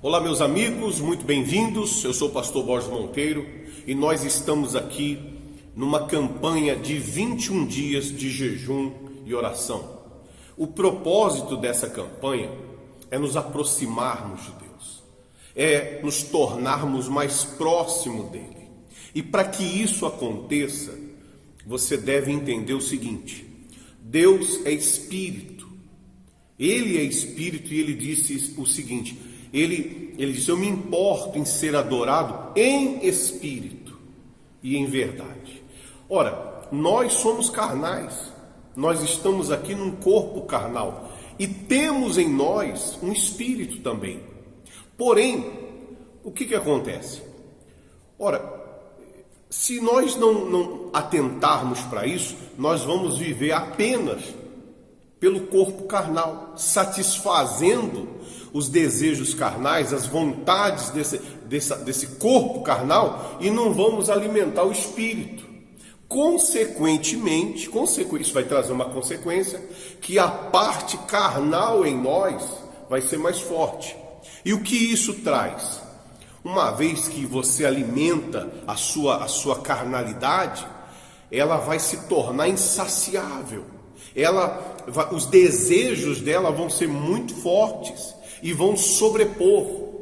Olá, meus amigos, muito bem-vindos. Eu sou o pastor Borges Monteiro e nós estamos aqui numa campanha de 21 dias de jejum e oração. O propósito dessa campanha é nos aproximarmos de Deus, é nos tornarmos mais próximos dele. E para que isso aconteça, você deve entender o seguinte: Deus é Espírito. Ele é Espírito e ele disse o seguinte: Ele disse: eu me importo em ser adorado em espírito e em verdade. Ora, nós somos carnais, nós estamos aqui num corpo carnal e temos em nós um espírito também. Porém, o que acontece? Ora, se nós não atentarmos para isso, nós vamos viver apenas pelo corpo carnal, satisfazendo os desejos carnais, as vontades desse corpo carnal, e não vamos alimentar o espírito. Consequentemente, isso vai trazer uma consequência, que a parte carnal em nós vai ser mais forte. E o que isso traz? Uma vez que você alimenta a sua carnalidade, ela vai se tornar insaciável. Os desejos dela vão ser muito fortes e vão sobrepor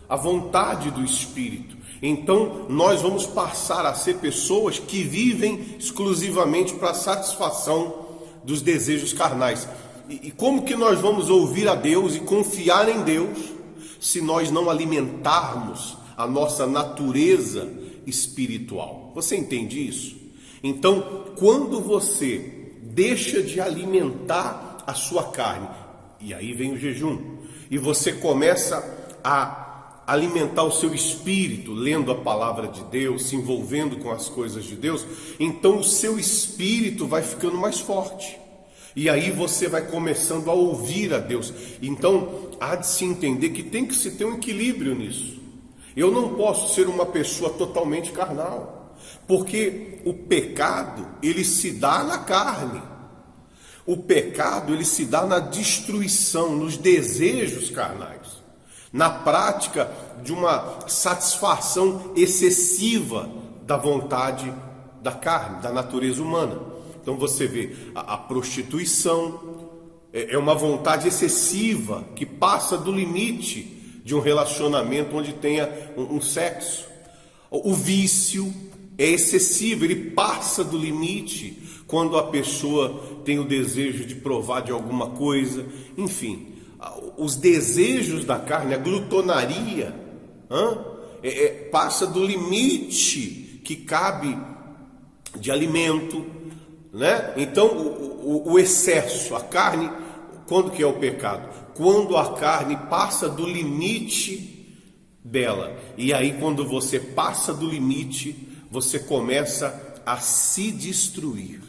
a vontade do Espírito. Então, nós vamos passar a ser pessoas que vivem exclusivamente para a satisfação dos desejos carnais. E como que nós vamos ouvir a Deus e confiar em Deus se nós não alimentarmos a nossa natureza espiritual? Você entende isso? Então, quando você deixa de alimentar a sua carne, e aí vem o jejum, e você começa a alimentar o seu espírito, lendo a palavra de Deus, se envolvendo com as coisas de Deus, então o seu espírito vai ficando mais forte. E aí você vai começando a ouvir a Deus. Então, há de se entender que tem que se ter um equilíbrio nisso. Eu não posso ser uma pessoa totalmente carnal, porque o pecado, ele se dá na carne. O pecado, ele se dá na destruição, nos desejos carnais, na prática de uma satisfação excessiva da vontade da carne, da natureza humana. Então você vê, a prostituição é uma vontade excessiva que passa do limite de um relacionamento onde tenha um sexo. O vício é excessivo, ele passa do limite quando a pessoa tem o desejo de provar de alguma coisa. Enfim, os desejos da carne, a glutonaria, passa do limite que cabe de alimento, né? Então o excesso, a carne, quando que é o pecado? Quando a carne passa do limite dela. E aí quando você passa do limite, você começa a se destruir.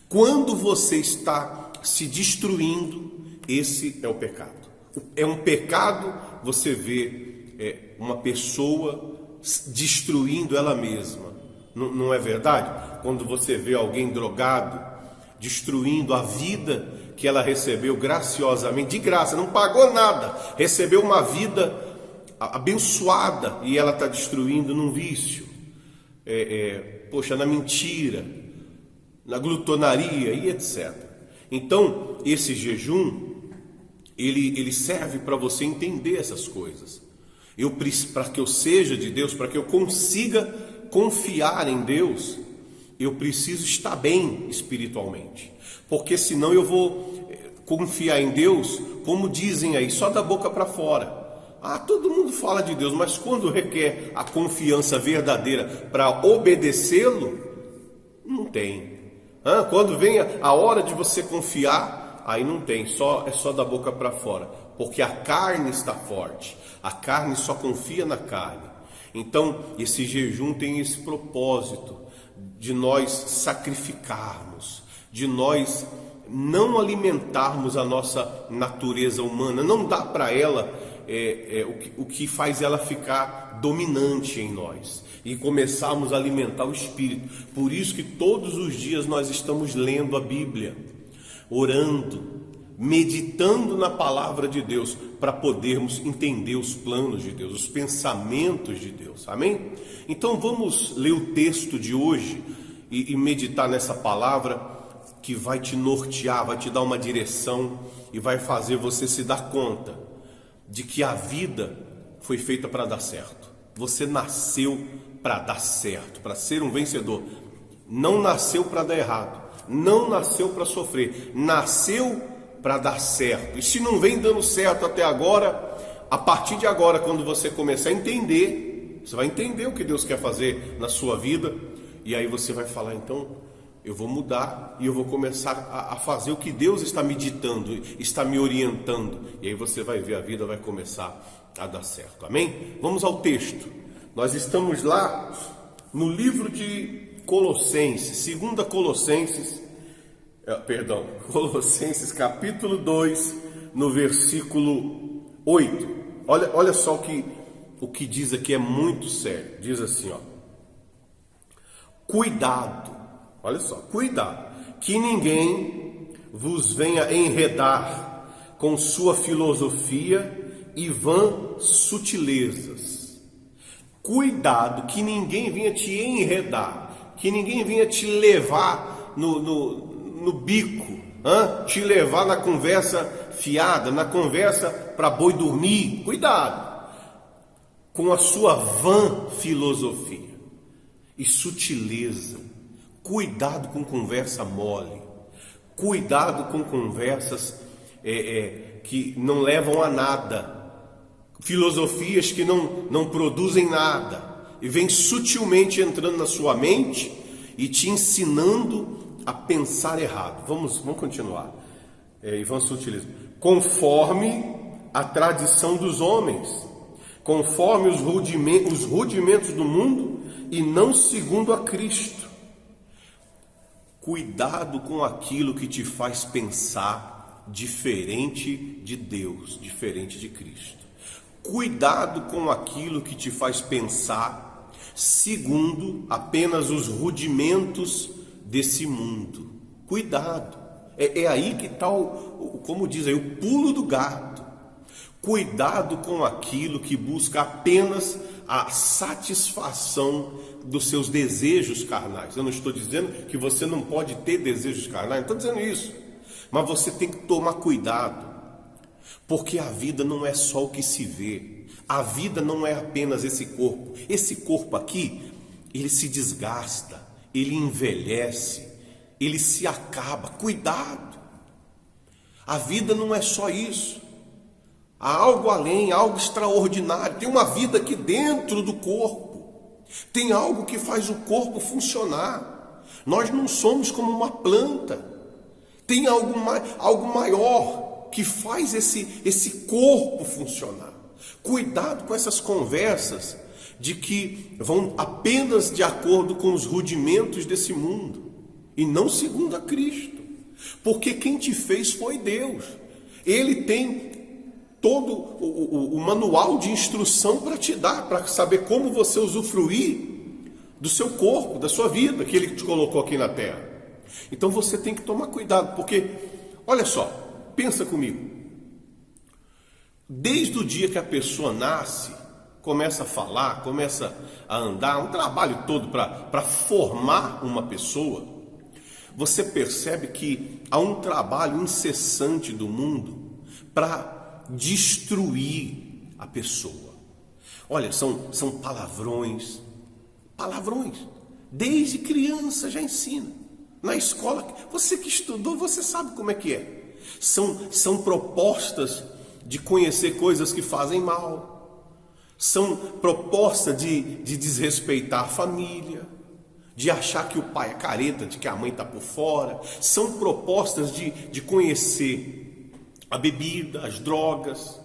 Quando você está se destruindo, esse é o pecado. É um pecado você vê uma pessoa destruindo ela mesma. Não é verdade? Quando você vê alguém drogado, destruindo a vida que ela recebeu graciosamente, de graça, não pagou nada, recebeu uma vida abençoada e ela está destruindo num vício. Na mentira, na glutonaria e etc. Então, esse jejum, ele serve para você entender essas coisas. Para que eu seja de Deus, para que eu consiga confiar em Deus, eu preciso estar bem espiritualmente. Porque senão eu vou confiar em Deus, como dizem aí, só da boca para fora. Todo mundo fala de Deus, mas quando requer a confiança verdadeira para obedecê-lo, não tem. Quando vem a hora de você confiar, aí não tem, é só da boca para fora, porque a carne está forte, a carne só confia na carne. Então, esse jejum tem esse propósito de nós sacrificarmos, de nós não alimentarmos a nossa natureza humana, não dá para ela o que faz ela ficar dominante em nós e começarmos a alimentar o espírito. Por isso que todos os dias nós estamos lendo a Bíblia, orando, meditando na palavra de Deus, para podermos entender os planos de Deus, os pensamentos de Deus, amém? Então vamos ler o texto de hoje e meditar nessa palavra que vai te nortear, vai te dar uma direção e vai fazer você se dar conta de que a vida foi feita para dar certo. Você nasceu para dar certo, para ser um vencedor. Não nasceu para dar errado, não nasceu para sofrer, nasceu para dar certo. E se não vem dando certo até agora, a partir de agora, quando você começar a entender, você vai entender o que Deus quer fazer na sua vida, e aí você vai falar, então, eu vou mudar e eu vou começar a fazer o que Deus está me ditando, está me orientando, e aí você vai ver, a vida vai começar a dar certo, amém? Vamos ao texto. Nós estamos lá no livro de Colossenses, 2 Colossenses capítulo 2, no versículo 8. Olha só o que diz aqui, é muito sério. Diz assim, ó: cuidado, olha só, cuidado, que ninguém vos venha enredar com sua filosofia e vãs sutilezas. Cuidado, que ninguém venha te enredar, que ninguém venha te levar no bico, te levar na conversa fiada, na conversa para boi dormir. Cuidado com a sua vã filosofia e sutileza. Cuidado com conversa mole. Cuidado com conversas que não levam a nada. Filosofias que não produzem nada. E vem sutilmente entrando na sua mente e te ensinando a pensar errado. Vamos continuar. Ivan Sutileza. Conforme a tradição dos homens, conforme os rudimentos do mundo e não segundo a Cristo. Cuidado com aquilo que te faz pensar diferente de Deus, diferente de Cristo. Cuidado com aquilo que te faz pensar segundo apenas os rudimentos desse mundo. Cuidado. É aí que está, como diz aí, o pulo do gato. Cuidado com aquilo que busca apenas a satisfação dos seus desejos carnais. Eu não estou dizendo que você não pode ter desejos carnais, não estou dizendo isso. Mas você tem que tomar cuidado, porque a vida não é só o que se vê. A vida não é apenas esse corpo. Esse corpo aqui, ele se desgasta, ele envelhece, ele se acaba. Cuidado. A vida não é só isso. Há algo além, algo extraordinário. Tem uma vida aqui dentro do corpo. Tem algo que faz o corpo funcionar. Nós não somos como uma planta. Tem algo maior que faz esse corpo funcionar. Cuidado com essas conversas de que vão apenas de acordo com os rudimentos desse mundo e não segundo a Cristo. Porque quem te fez foi Deus. Ele tem todo o manual de instrução para te dar, para saber como você usufruir do seu corpo, da sua vida, que Ele te colocou aqui na terra. Então você tem que tomar cuidado, porque, olha só, pensa comigo. Desde o dia que a pessoa nasce, começa a falar, começa a andar, um trabalho todo para formar uma pessoa, você percebe que há um trabalho incessante do mundo para destruir a pessoa. Olha, são palavrões, desde criança já ensina, na escola, você que estudou, você sabe como é que é. São propostas de conhecer coisas que fazem mal, são propostas de desrespeitar a família, de achar que o pai é careta, de que a mãe está por fora, são propostas de conhecer a bebida, as drogas,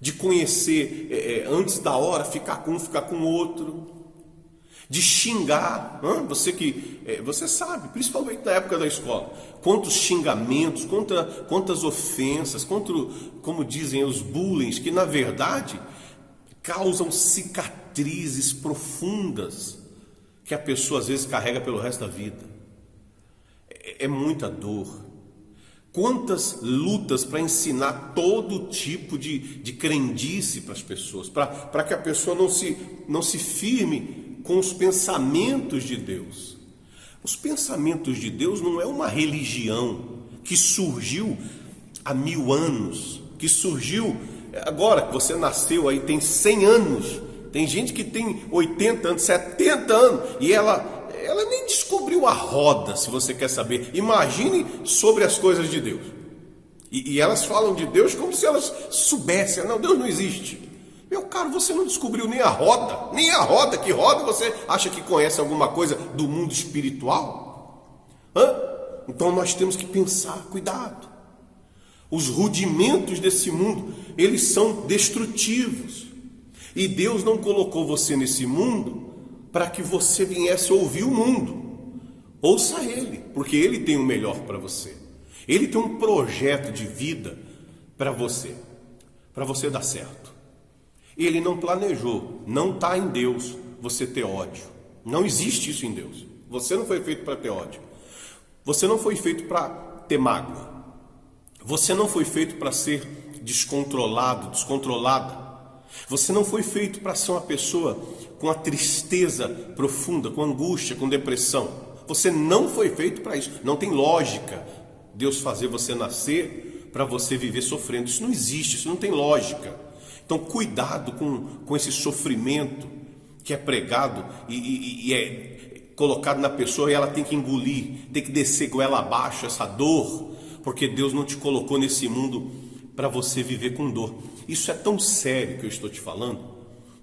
de conhecer antes da hora, ficar com um, ficar com o outro, de xingar. Você sabe, principalmente na época da escola, quantos xingamentos, quantas ofensas, como dizem os bullying, que na verdade causam cicatrizes profundas que a pessoa às vezes carrega pelo resto da vida. É muita dor. Quantas lutas para ensinar todo tipo de crendice para as pessoas, para que a pessoa não se firme com os pensamentos de Deus. Os pensamentos de Deus não é uma religião que surgiu há 1000 anos, que surgiu agora que você nasceu aí, tem 100 anos, tem gente que tem 80 anos, 70 anos, e ela nem descobriu a roda, se você quer saber. Imagine sobre as coisas de Deus. E elas falam de Deus como se elas soubessem. Não, Deus não existe. Meu caro, você não descobriu nem a roda. Nem a roda. Que roda você acha que conhece alguma coisa do mundo espiritual? Então nós temos que pensar, cuidado. Os rudimentos desse mundo, eles são destrutivos. E Deus não colocou você nesse mundo para que você viesse ouvir o mundo. Ouça Ele, porque Ele tem o melhor para você. Ele tem um projeto de vida para você dar certo. Ele não planejou, não está em Deus você ter ódio. Não existe isso em Deus. Você não foi feito para ter ódio. Você não foi feito para ter mágoa. Você não foi feito para ser descontrolado, descontrolada. Você não foi feito para ser uma pessoa com a tristeza profunda, com angústia, com depressão. Você não foi feito para isso. Não tem lógica Deus fazer você nascer para você viver sofrendo. Isso não existe, isso não tem lógica. Então cuidado com esse sofrimento que é pregado e é colocado na pessoa, e ela tem que engolir, tem que descer goela abaixo essa dor, porque Deus não te colocou nesse mundo para você viver com dor. Isso é tão sério que eu estou te falando,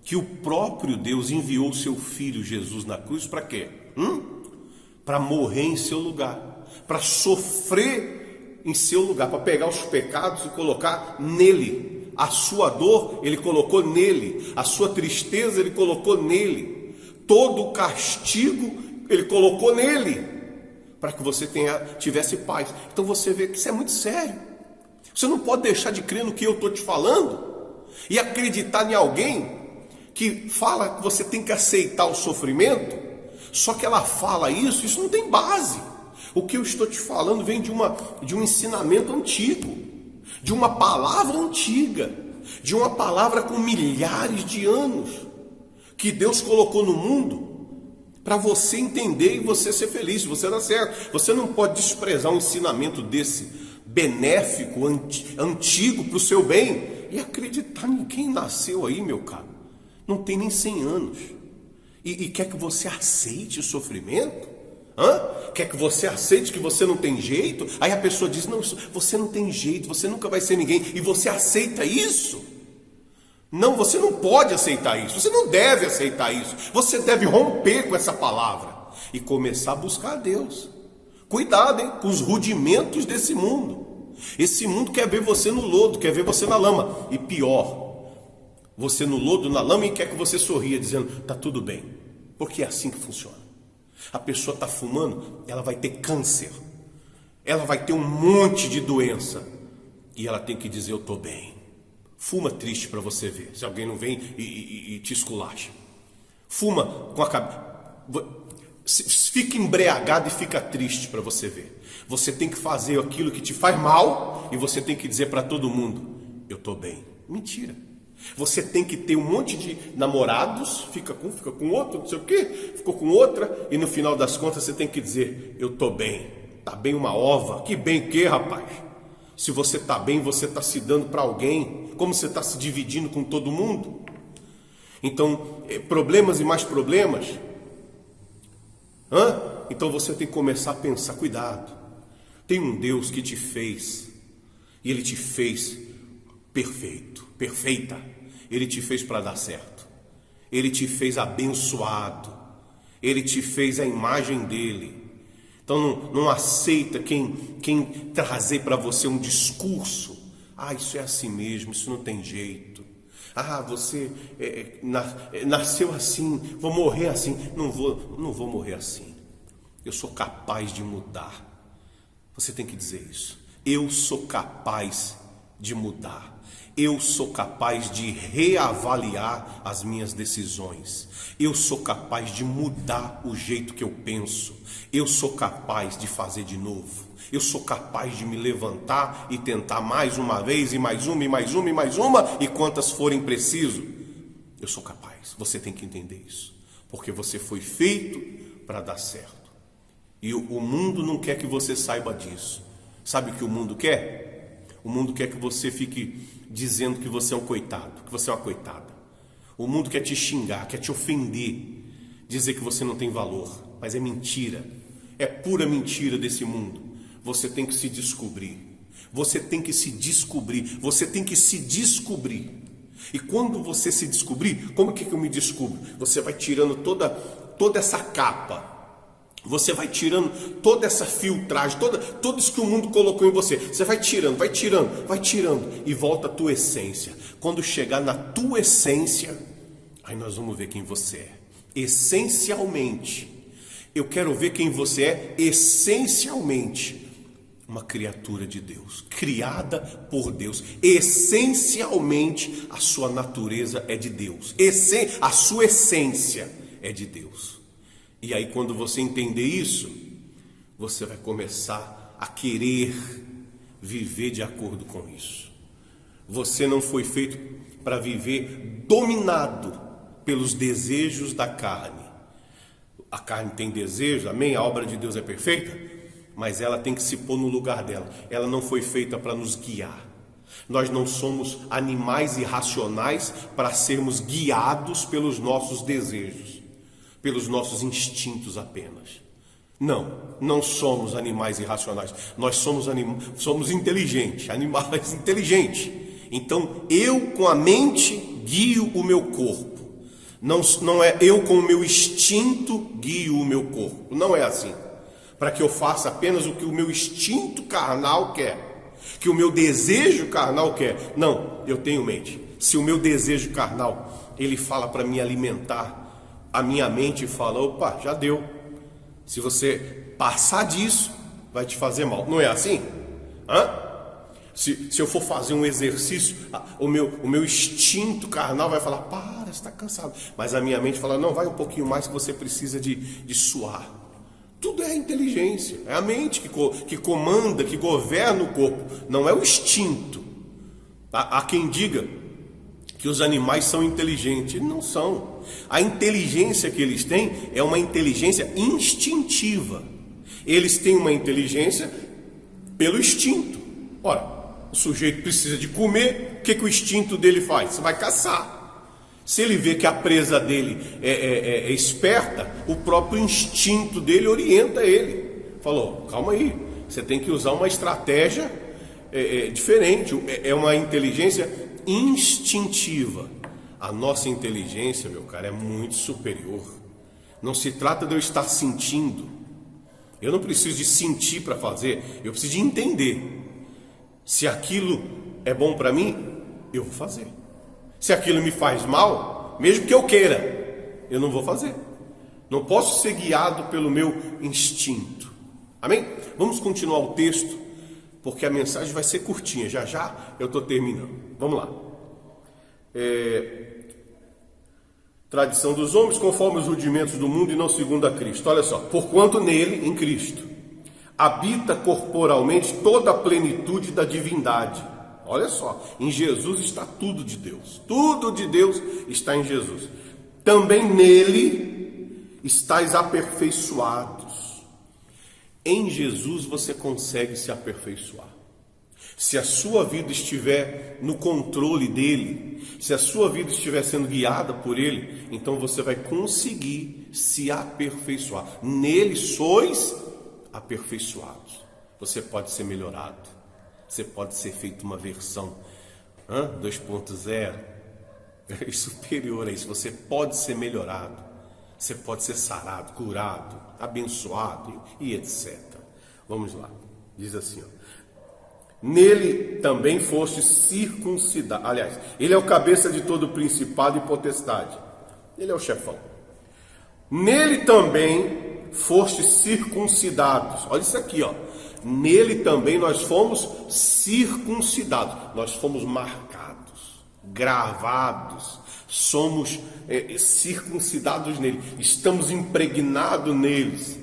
que o próprio Deus enviou o seu Filho Jesus na cruz para quê? Para morrer em seu lugar, para sofrer em seu lugar, para pegar os pecados e colocar nele. A sua dor Ele colocou nele, a sua tristeza Ele colocou nele, todo o castigo Ele colocou nele, para que você tivesse paz. Então você vê que isso é muito sério. Você não pode deixar de crer no que eu estou te falando e acreditar em alguém que fala que você tem que aceitar o sofrimento, só que ela fala isso não tem base. O que eu estou te falando vem de um ensinamento antigo, de uma palavra antiga, de uma palavra com milhares de anos, que Deus colocou no mundo para você entender e você ser feliz, você dar certo. Você não pode desprezar um ensinamento desse, benéfico, antigo, para o seu bem, e acreditar em quem nasceu aí, meu caro. Não tem nem 100 anos. E quer que você aceite o sofrimento? Quer que você aceite que você não tem jeito? Aí a pessoa diz, não, você não tem jeito, você nunca vai ser ninguém. E você aceita isso? Não, você não pode aceitar isso. Você não deve aceitar isso. Você deve romper com essa palavra e começar a buscar a Deus. Cuidado, hein, com os rudimentos desse mundo. Esse mundo quer ver você no lodo, quer ver você na lama. E pior, você no lodo, na lama, e quer que você sorria, dizendo, tá tudo bem. Porque é assim que funciona. A pessoa está fumando, ela vai ter câncer. Ela vai ter um monte de doença. E ela tem que dizer, eu estou bem. Fuma triste para você ver, se alguém não vem e te esculacha. Fuma com a cabeça. Fica embriagado e fica triste para você ver. Você tem que fazer aquilo que te faz mal e você tem que dizer para todo mundo, eu estou bem. Mentira. Você tem que ter um monte de namorados, fica com outro, não sei o quê, ficou com outra, e no final das contas você tem que dizer, eu estou bem. Está bem uma ova? Que bem que, rapaz? Se você está bem, você está se dando para alguém, como você está se dividindo com todo mundo? Então, problemas e mais problemas. Então você tem que começar a pensar, cuidado. Tem um Deus que te fez, e Ele te fez perfeito, perfeita. Ele te fez para dar certo. Ele te fez abençoado. Ele te fez a imagem dele. Então não aceita quem trazer para você um discurso. Isso é assim mesmo, isso não tem jeito. Você nasceu assim, vou morrer assim. Não vou morrer assim. Eu sou capaz de mudar. Você tem que dizer isso. Eu sou capaz de mudar. Eu sou capaz de reavaliar as minhas decisões. Eu sou capaz de mudar o jeito que eu penso. Eu sou capaz de fazer de novo. Eu sou capaz de me levantar e tentar mais uma vez, e mais uma, e mais uma, e mais uma, e quantas forem preciso. Eu sou capaz. Você tem que entender isso. Porque você foi feito para dar certo. E o mundo não quer que você saiba disso. Sabe o que o mundo quer? O mundo quer que você fique dizendo que você é um coitado, que você é uma coitada. O mundo quer te xingar, quer te ofender, dizer que você não tem valor. Mas é mentira. É pura mentira desse mundo. Você tem que se descobrir. Você tem que se descobrir. Você tem que se descobrir. E quando você se descobrir, como que eu me descubro? Você vai tirando toda essa capa. Você vai tirando toda essa filtragem, tudo isso que o mundo colocou em você. Você vai tirando, vai tirando, vai tirando e volta à tua essência. Quando chegar na tua essência, aí nós vamos ver quem você é. Essencialmente. Eu quero ver quem você é essencialmente. Uma criatura de Deus, criada por Deus. Essencialmente, a sua natureza é de Deus. A sua essência é de Deus. E aí, quando você entender isso, você vai começar a querer viver de acordo com isso. Você não foi feito para viver dominado pelos desejos da carne. A carne tem desejos, amém? A obra de Deus é perfeita, mas ela tem que se pôr no lugar dela. Ela não foi feita para nos guiar. Nós não somos animais irracionais para sermos guiados pelos nossos desejos, pelos nossos instintos apenas. Não somos animais irracionais. Nós somos inteligentes, animais inteligentes. Então, eu com a mente guio o meu corpo. Não é eu com o meu instinto guio o meu corpo. Não é assim. Para que eu faça apenas o que o meu instinto carnal quer, que o meu desejo carnal quer. Não, eu tenho mente. Se o meu desejo carnal, ele fala para me alimentar, a minha mente fala, opa, já deu. Se você passar disso, vai te fazer mal. Não é assim? Se eu for fazer um exercício, o meu instinto carnal vai falar, para, você está cansado. Mas a minha mente fala, não, vai um pouquinho mais que você precisa de suar. Tudo é a inteligência, é a mente que comanda, que governa o corpo, não é o instinto. Há quem diga que os animais são inteligentes, eles não são. A inteligência que eles têm é uma inteligência instintiva. Eles têm uma inteligência pelo instinto. Ora, o sujeito precisa de comer, o que o instinto dele faz? Você vai caçar. Se ele vê que a presa dele é esperta, o próprio instinto dele orienta ele. Falou, calma aí, você tem que usar uma estratégia diferente. É uma inteligência instintiva. A nossa inteligência, meu cara, é muito superior. Não se trata de eu estar sentindo. Eu não preciso de sentir para fazer, eu preciso de entender. Se aquilo é bom para mim, eu vou fazer. Se aquilo me faz mal, mesmo que eu queira, eu não vou fazer. Não posso ser guiado pelo meu instinto. Amém? Vamos continuar o texto, porque a mensagem vai ser curtinha. Já eu estou terminando. Vamos lá. Tradição dos homens conforme os rudimentos do mundo e não segundo a Cristo. Olha só. Porquanto nele, em Cristo, habita corporalmente toda a plenitude da divindade. Olha só, em Jesus está tudo de Deus. Tudo de Deus está em Jesus. Também nele estáis aperfeiçoados. Em Jesus você consegue se aperfeiçoar. Se a sua vida estiver no controle dele, se a sua vida estiver sendo guiada por ele, então você vai conseguir se aperfeiçoar. Nele sois aperfeiçoados. Você pode ser melhorado. Você pode ser feito uma versão 2.0 superior a isso. Você pode ser melhorado. Você pode ser sarado, curado, abençoado e etc. Vamos lá. Diz assim, nele também foste circuncidado. Aliás, ele é o cabeça de todo principado e potestade. Ele é o chefão. Nele também foste circuncidados. Olha isso aqui, nele também nós fomos circuncidados, nós fomos marcados, gravados, somos circuncidados nele, estamos impregnados neles,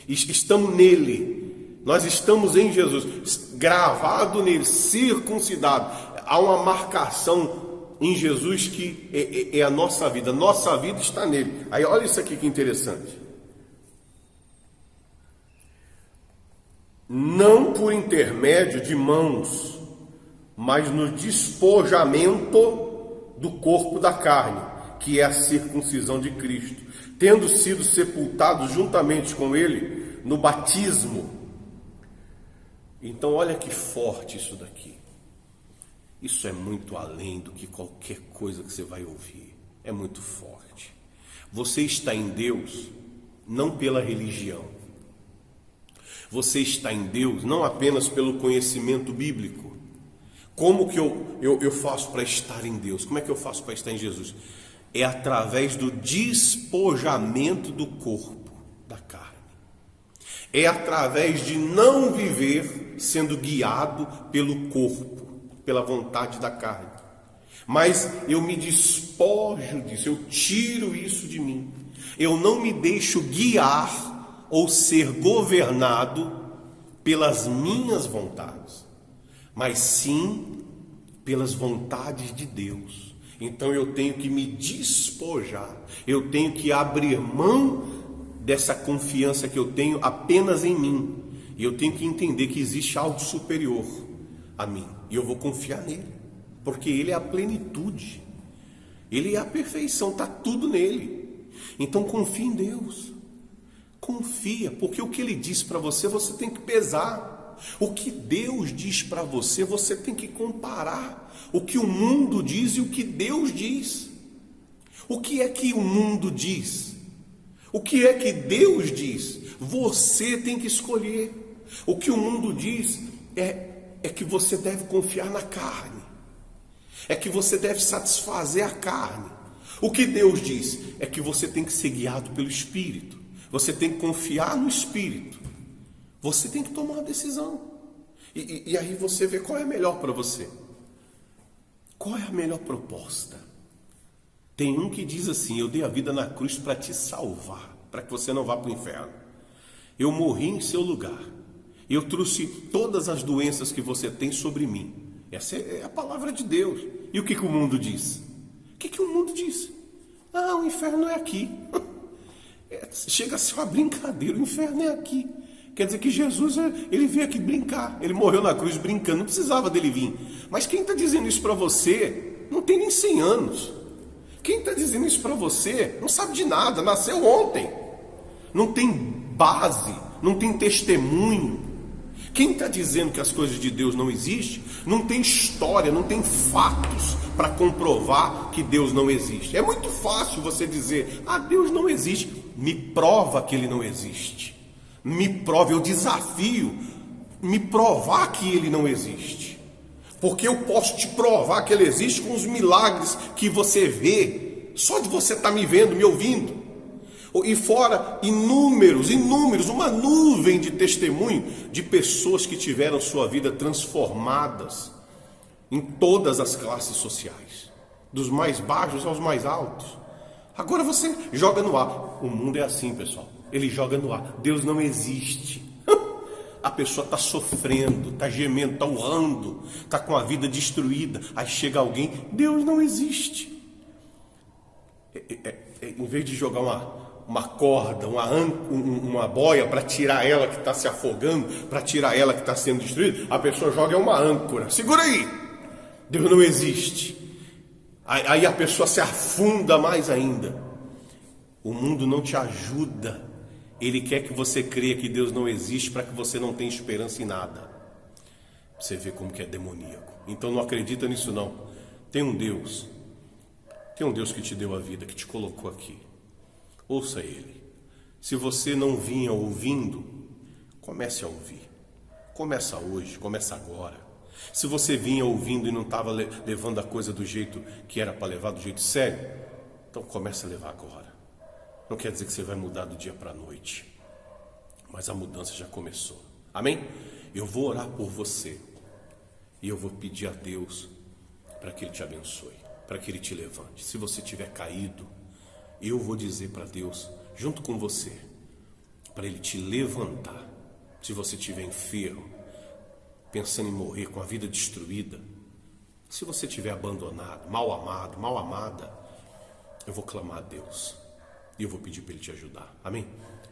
estamos nele, nós estamos em Jesus, gravado nele, circuncidado. Há uma marcação em Jesus que é a nossa vida está nele. Aí olha isso aqui que interessante. Não por intermédio de mãos, mas no despojamento do corpo da carne, que é a circuncisão de Cristo, tendo sido sepultados juntamente com ele no batismo. Então olha que forte isso daqui. Isso é muito além do que qualquer coisa que você vai ouvir. É muito forte. Você está em Deus não pela religião. Você está em Deus não apenas pelo conhecimento bíblico. Como que eu faço para estar em Deus? Como é que eu faço para estar em Jesus? É através do despojamento do corpo, da carne. É através de não viver sendo guiado pelo corpo, pela vontade da carne. Mas eu me despojo disso, eu tiro isso de mim. Eu não me deixo guiar ou ser governado pelas minhas vontades, mas sim pelas vontades de Deus. Então eu tenho que me despojar, eu tenho que abrir mão dessa confiança que eu tenho apenas em mim. E eu tenho que entender que existe algo superior a mim. E eu vou confiar nele, porque ele é a plenitude, ele é a perfeição, está tudo nele. Então confia em Deus, confia, porque o que ele diz para você, você tem que pesar. O que Deus diz para você, você tem que comparar o que o mundo diz e o que Deus diz. O que é que o mundo diz? O que é que Deus diz? Você tem que escolher. O que o mundo diz é que você deve confiar na carne, é que você deve satisfazer a carne. O que Deus diz é que você tem que ser guiado pelo Espírito, você tem que confiar no Espírito, você tem que tomar uma decisão, e aí você vê qual é melhor para você, qual é a melhor proposta. Tem um que diz assim: eu dei a vida na cruz para te salvar, para que você não vá para o inferno. Eu morri em seu lugar, eu trouxe todas as doenças que você tem sobre mim. Essa é a palavra de Deus. E o que o mundo diz? O que o mundo diz? Ah, o inferno é aqui. Chega a ser uma brincadeira, o inferno é aqui. Quer dizer que Jesus, ele veio aqui brincar. Ele morreu na cruz brincando, não precisava dele vir. Mas quem está dizendo isso para você não tem nem 100 anos. Quem está dizendo isso para você não sabe de nada, nasceu ontem. Não tem base, não tem testemunho. Quem está dizendo que as coisas de Deus não existem, não tem história, não tem fatos para comprovar que Deus não existe. É muito fácil você dizer: ah, Deus não existe. Me prova que ele não existe. Me prova, eu desafio, me provar que ele não existe. Porque eu posso te provar que ele existe com os milagres que você vê, só de você estar me vendo, me ouvindo. E fora inúmeros, uma nuvem de testemunho de pessoas que tiveram sua vida transformadas em todas as classes sociais, dos mais baixos aos mais altos. Agora você joga no ar. O mundo é assim, pessoal, ele joga no ar. Deus não existe. A pessoa está sofrendo, está gemendo, está urrando, está com a vida destruída. Aí chega alguém: Deus não existe. Em vez de jogar uma corda, uma boia para tirar ela que está se afogando, para tirar ela que está sendo destruída, a pessoa joga uma âncora. Segura aí, Deus não existe. Aí a pessoa se afunda mais ainda. O mundo não te ajuda. Ele quer que você creia que Deus não existe para que você não tenha esperança em nada. Você vê como que é demoníaco. Então não acredita nisso não. Tem um Deus que te deu a vida, que te colocou aqui. Ouça ele. Se você não vinha ouvindo, comece a ouvir. Começa hoje, começa agora. Se você vinha ouvindo e não estava levando a coisa do jeito que era para levar, do jeito sério, então comece a levar agora. Não quer dizer que você vai mudar do dia para a noite, mas a mudança já começou. Amém? eu vou orar por você e eu vou pedir a Deus para que Ele te abençoe, para que Ele te levante. Se você tiver caído, eu vou dizer para Deus, junto com você, para Ele te levantar. Se você estiver enfermo, pensando em morrer, com a vida destruída, se você estiver abandonado, mal amado, mal amada, eu vou clamar a Deus e eu vou pedir para Ele te ajudar. Amém?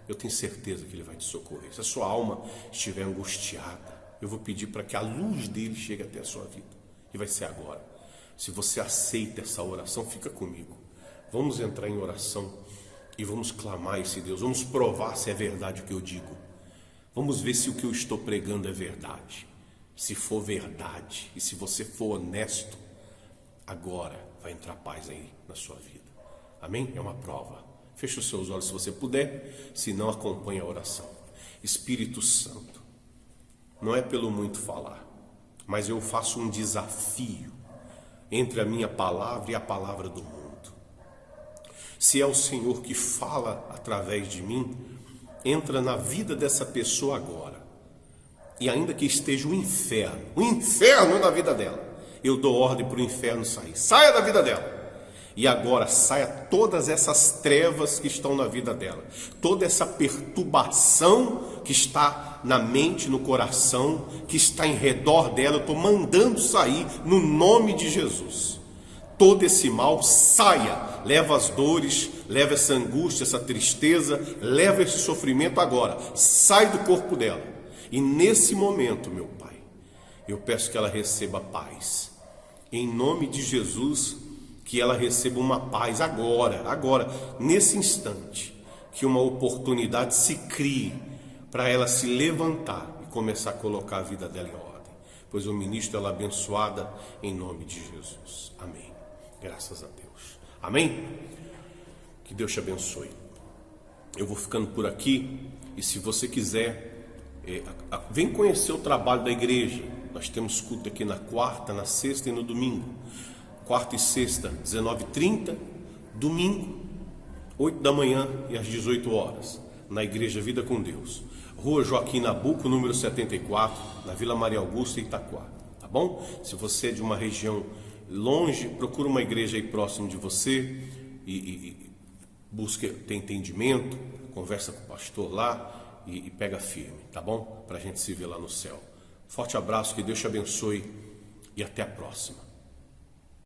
Eu tenho certeza que Ele vai te socorrer. Se a sua alma estiver angustiada, eu vou pedir para que a luz dele chegue até a sua vida. E vai ser agora. Se você aceita essa oração, fica comigo. Vamos entrar em oração e vamos clamar a esse Deus. Vamos provar se é verdade o que eu digo. Vamos ver se o que eu estou pregando é verdade. Se for verdade e se você for honesto, agora vai entrar paz aí na sua vida. Amém? É uma prova. Feche os seus olhos se você puder, se não, acompanhe a oração. Espírito Santo, não é pelo muito falar, mas eu faço um desafio entre a minha palavra e a palavra do mundo. Se é o Senhor que fala através de mim, entra na vida dessa pessoa agora. E ainda que esteja o inferno na vida dela, eu dou ordem para o inferno sair. Saia da vida dela. E agora saia todas essas trevas que estão na vida dela. Toda essa perturbação que está na mente, no coração, que está em redor dela. Eu estou mandando sair no nome de Jesus. Todo esse mal saia. Leva as dores, leva essa angústia, essa tristeza, leva esse sofrimento agora. Sai do corpo dela. E nesse momento, meu Pai, eu peço que ela receba paz. Em nome de Jesus, que ela receba uma paz agora, nesse instante, que uma oportunidade se crie para ela se levantar e começar a colocar a vida dela em ordem. Pois eu ministro ela abençoada em nome de Jesus. Amém. Graças a Deus. Amém? Que Deus te abençoe. Eu vou ficando por aqui e se você quiser, vem conhecer o trabalho da igreja. Nós temos culto aqui na quarta, na sexta e no domingo. Quarta e sexta, 19h30, domingo, 8 da manhã e às 18 horas, na Igreja Vida com Deus. Rua Joaquim Nabuco, número 74, na Vila Maria Augusta, Itaquá. Tá bom? Se você é de uma região longe, procura uma igreja aí próximo de você e busque ter entendimento, conversa com o pastor lá e pega firme, tá bom? Para a gente se ver lá no céu. Forte abraço, que Deus te abençoe e até a próxima.